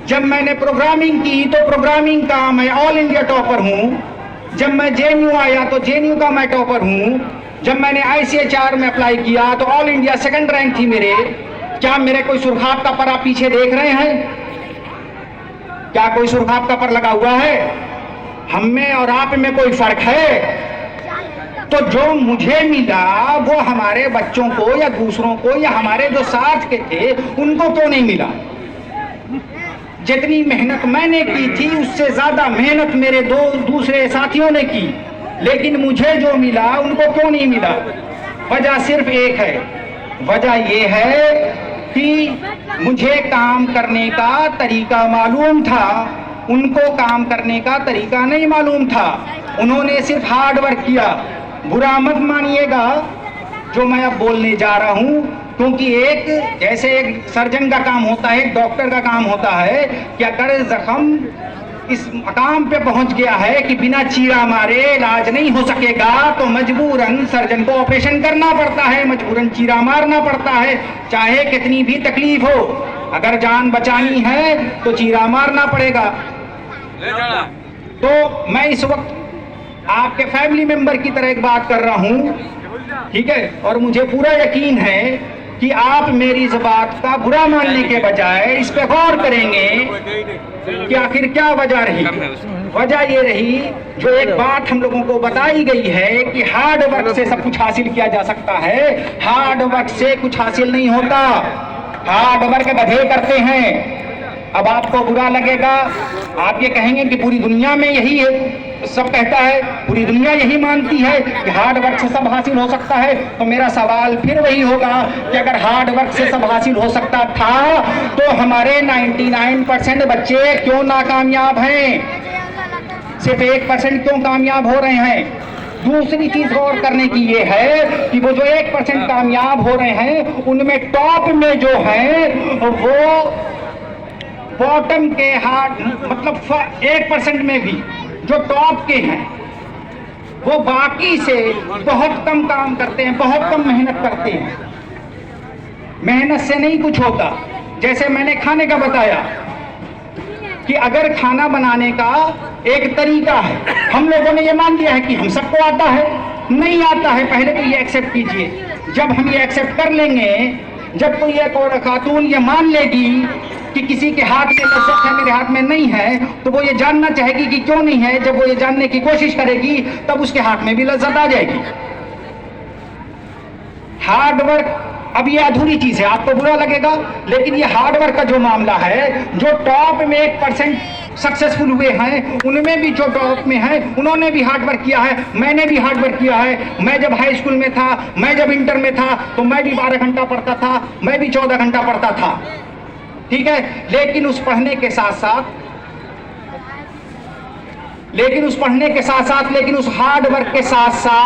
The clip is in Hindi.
जब मैंने प्रोग्रामिंग की तो प्रोग्रामिंग का मैं ऑल इंडिया टॉपर हूं। जब मैं जेएनयू आया तो जेएनयू का मैं टॉपर हूं। जब मैंने आईसीएचआर में अप्लाई किया तो ऑल इंडिया सेकंड रैंक थी मेरे। क्या मेरे कोई सुरखाब का पर आप पीछे देख रहे हैं? क्या कोई सुरखाब का पर लगा हुआ है? हम में और आप में कोई फर्क है? तो जो मुझे मिला वो हमारे बच्चों को या दूसरों को या हमारे जो साथ के थे उनको क्यों नहीं मिला? जितनी मेहनत मैंने की थी उससे ज्यादा मेहनत मेरे दूसरे साथियों ने की, लेकिन मुझे जो मिला उनको क्यों नहीं मिला? वजह सिर्फ एक है। वजह ये है कि मुझे काम करने का तरीका मालूम था, उनको काम करने का तरीका नहीं मालूम था। उन्होंने सिर्फ हार्ड वर्क किया। बुरा मत मानिएगा जो मैं अब बोलने जा रहा हूं, क्योंकि जैसे एक सर्जन का काम होता है, एक डॉक्टर का काम होता है कि अगर जख्म इस मकाम पे पहुंच गया है कि बिना चीरा मारे इलाज नहीं हो सकेगा तो मजबूरन सर्जन को ऑपरेशन करना पड़ता है, मजबूरन चीरा मारना पड़ता है, चाहे कितनी भी तकलीफ हो। अगर जान बचानी है तो चीरा मारना पड़ेगा। तो मैं इस वक्त आपके फैमिली मेंबर की तरह एक बात कर रहा हूं, ठीक है? और मुझे पूरा यकीन है कि आप मेरी इस बात का बुरा मानने के बजाय इस पे गौर करेंगे कि आखिर क्या वजह रही। वजह ये रही जो एक बात हम लोगों को बताई गई है कि हार्ड वर्क से सब कुछ हासिल किया जा सकता है। हार्ड वर्क से कुछ हासिल नहीं होता, हार्ड वर्क गधे करते हैं। अब आपको बुरा लगेगा, आप ये कहेंगे कि पूरी दुनिया में यही है, सब कहता है, पूरी दुनिया यही मानती है कि हार्ड वर्क से सब हासिल हो सकता है। तो मेरा सवाल फिर वही होगा कि अगर हार्ड वर्क से सब हासिल हो सकता था तो हमारे 99% बच्चे क्यों नाकामयाब हैं? सिर्फ 1% क्यों कामयाब हो रहे हैं? दूसरी चीज गौर करने की ये है कि वो जो 1% कामयाब हो रहे हैं उनमें टॉप में जो है वो बॉटम के हार्ड मतलब 1% में भी जो टॉप के हैं वो बाकी से बहुत कम काम करते हैं, बहुत कम मेहनत करते हैं। मेहनत से नहीं कुछ होता। जैसे मैंने खाने का बताया कि अगर खाना बनाने का एक तरीका है, हम लोगों ने ये मान लिया है कि हम सबको आता है। नहीं आता है, पहले तो ये एक्सेप्ट कीजिए। जब हम ये एक्सेप्ट कर लेंगे, जब कोई एक और खातून ये मान लेगी कि किसी के हाथ में लज्जत है मेरे हाथ में नहीं है, तो वो ये जानना चाहेगी कि क्यों नहीं है। जब वो ये जानने की कोशिश करेगी तब उसके हाथ में भी लज्जत आ जाएगी। हार्ड वर्क अब ये अधूरी चीज है, आपको बुरा लगेगा, लेकिन ये हार्ड वर्क का जो मामला है, जो टॉप में 1% सक्सेसफुल हुए हैं उनमें भी जो टॉप में हैं उन्होंने भी हार्ड वर्क किया है, मैंने भी हार्ड वर्क किया है। मैं जब हाई स्कूल में था, मैं जब इंटर में था तो मैं भी 12 घंटा पढ़ता था, मैं भी 14 घंटा पढ़ता था, ठीक है? लेकिन उस पढ़ने के साथ साथ लेकिन उस हार्ड वर्क के साथ साथ